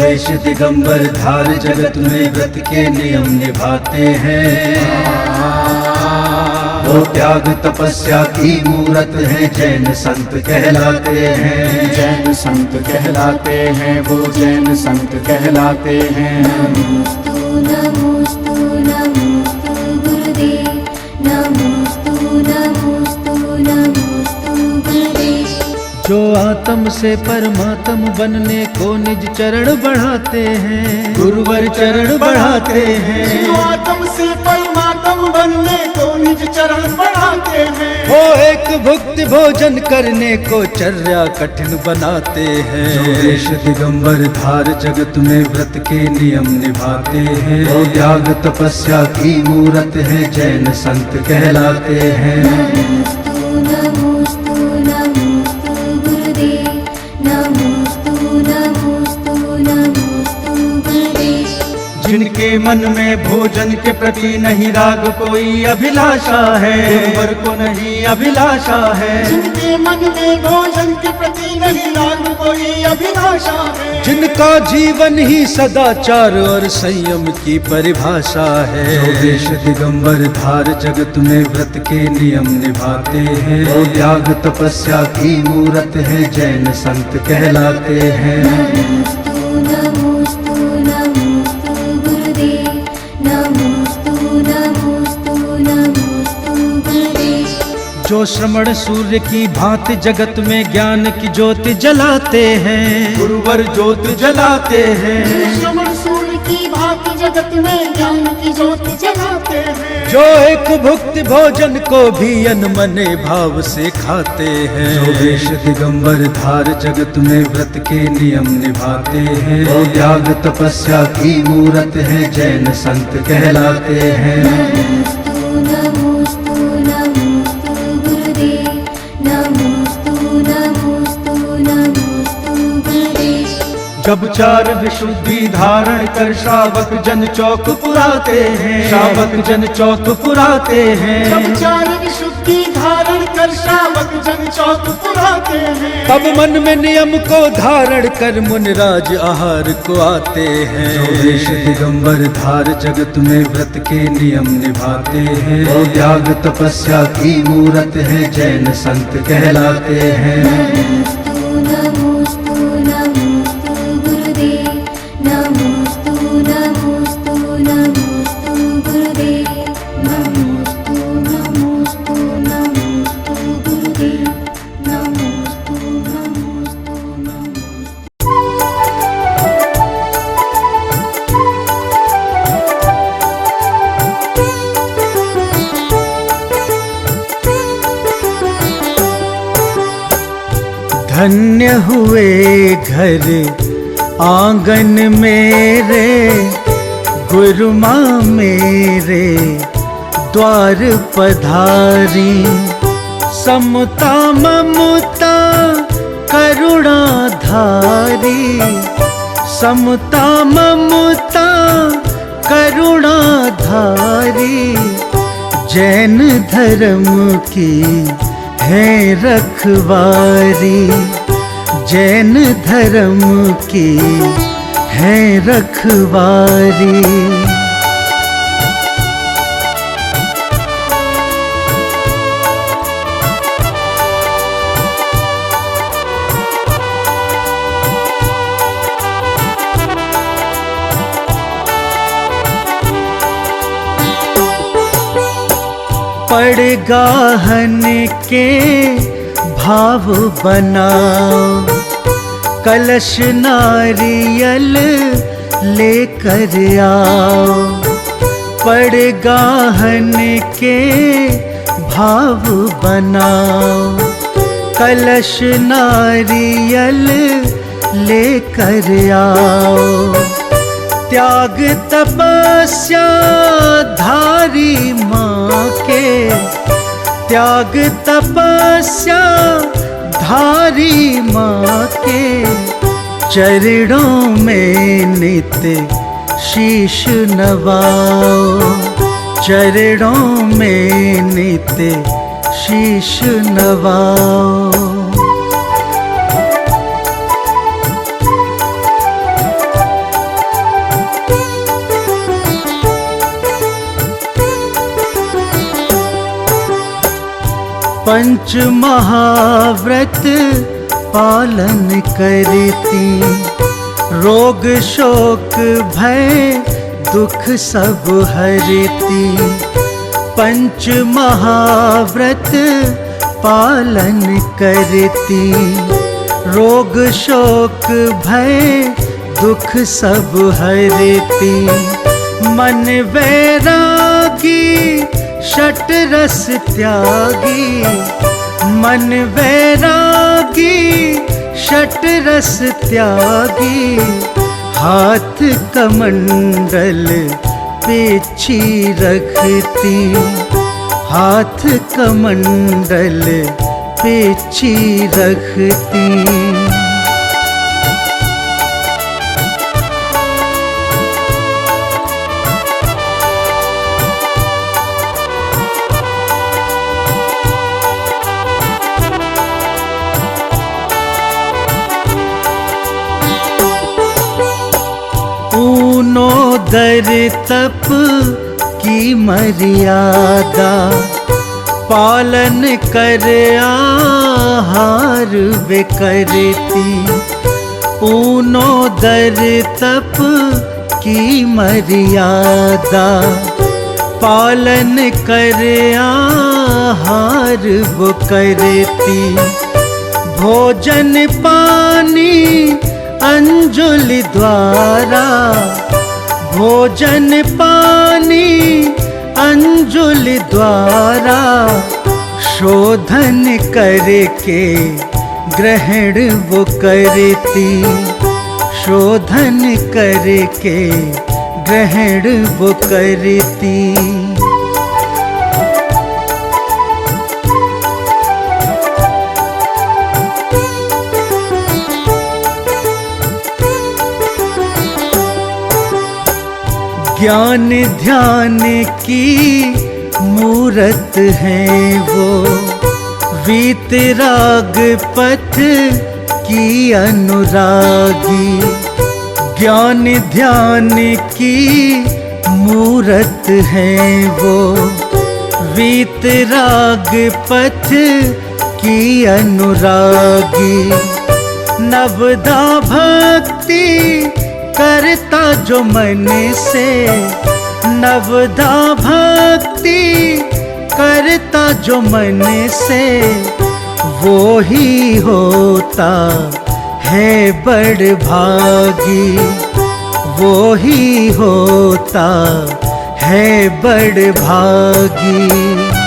वेश दिगंबर धार जगत में व्रत के नियम निभाते हैं। वो त्याग तपस्या की मूरत है, जैन संत कहलाते हैं। जैन संत कहलाते हैं, वो जैन संत कहलाते हैं। नमोस्तु नमोस्तु नमोस्तु गुरुदेव, नमोस्तु नमोस्तु नमोस्तु गुरुदेव। जो आत्म से परमात्म बनने को निज चरण बढ़ाते हैं, गुरुवर चरण बढ़ाते हैं। जो आत्म से परमात्म बनने को निज चरण बढ़ाते हैं। वो एक भुक्ति भोजन करने को चर्या कठिन बनाते हैं। जो वेश दिगंबर धार जगत में व्रत के नियम निभाते हैं। वो त्याग तपस्या की मूरत है, जैन संत कहलाते हैं। नमोस्तु नमोस्तु नमोस्तु गुरुदेव, नमोस्तु नमोस्तु नमोस्तु गुरुदेव। जिनके मन में भोजन के प्रति नहीं राग कोई अभिलाषा है, गुरुवर को नहीं अभिलाषा है। जिनके मन में भोजन के प्रति नहीं राग कोई अभिलाषा है। जिनका जीवन ही सदाचार और संयम की परिभाषा है। जो वेश दिगंबर धार जगत में व्रत के नियम निभाते हैं। वो त्याग तपस्या की मूरत है, जैन संत कहलाते हैं। नमोस्तु नमोस्तु नमोस्तु गुरुदेव, नमोस्तु नमोस्तु नमोस्तु गुरुदेव। जो श्रमण सूर्य की भांति जगत में ज्ञान की ज्योति जलाते हैं, गुरुवर ज्योति जलाते हैं। श्रमण सूर्य की भांति जगत में ज्ञान की ज्योति जलाते हैं। जो एक भुक्ति भोजन को भी अनमने भाव से खाते हैं। जो वेश दिगंबर धार जगत में व्रत के नियम निभाते हैं। वो त्याग तपस्या की मूरत है, जैन संत कहलाते हैं। नमोस्तु नमोस्तु नमोस्तु गुरुदेव, नमोस्तु नमोस्तु नमोस्तु गुरुदेव। जब चार विशुद्धि धारण कर श्रावक जन चौक पुराते हैं, श्रावक जन चौक पुराते हैं। जब चार विशुद्धि धारण कर श्रावक जन चौक पुराते हैं। तब मन में नियम को धारण कर मुनिराज आहार को आते हैं। जो वेश दिगंबर धार जगत में व्रत के नियम निभाते हैं। वो त्याग तपस्या की मूरत है, जैन संत कहलाते हैं। नमोस्तु नमोस्तु नमोस्तु गुरुदेव, नमोस्तु नमोस्तु नमोस्तु गुरुदेव, नमोस्तु नमोस्तु नमोस्तु गुरुदेव, नमोस्तु नमोस्तु नमोस्तु। धन्य हुए घर आंगन मेरे, गुरु माँ मेरे द्वार पधारी। समता ममता करुणा धारी, समता ममता करुणा धारी। जैन धर्म की है रखवारी, जैन धर्म की है रखवारी। पड़गाहन के भाव बनाओ, कलश नारियल लेकर आओ। पड़गाहन के भाव बनाओ, कलश नारियल लेकर आओ। त्याग तपस्या धारी माँ के, त्याग तपस्या धारी माँ के। चरणों में नित्य शीश नवाओ, चरणों में नित्य शीश नवाओ। पंच महाव्रत पालन करती, रोग शोक भय दुख सब हरती। पंच महाव्रत पालन करती, रोग शोक भय दुख सब हरती। मन वैरागी षट रस त्यागी, मन वैरागी षट रस त्यागी। हाथ कमंडल पेछी रखती, हाथ कमंडल पेछी रखती। दर तप की मर्यादा, पालन कर आहार वे करती। ऊनो दर तप की मर्यादा, पालन कर आहार वो करती। भोजन पानी अंजुलि द्वारा, भोजन पानी अंजुलि द्वारा। शोधन करके ग्रहण वो करती, शोधन करके ग्रहण वो करती। ज्ञान ध्यान की मूरत है वो, वीतराग पथ की अनुरागी। ज्ञान ध्यान की मूरत है वो, वीतराग पथ की अनुरागी। नवदा भक्ति करता जो मन से, नवदा भक्ति करता जो मन से। वो ही होता है बड़ भागी, वो ही होता है बड़ भागी।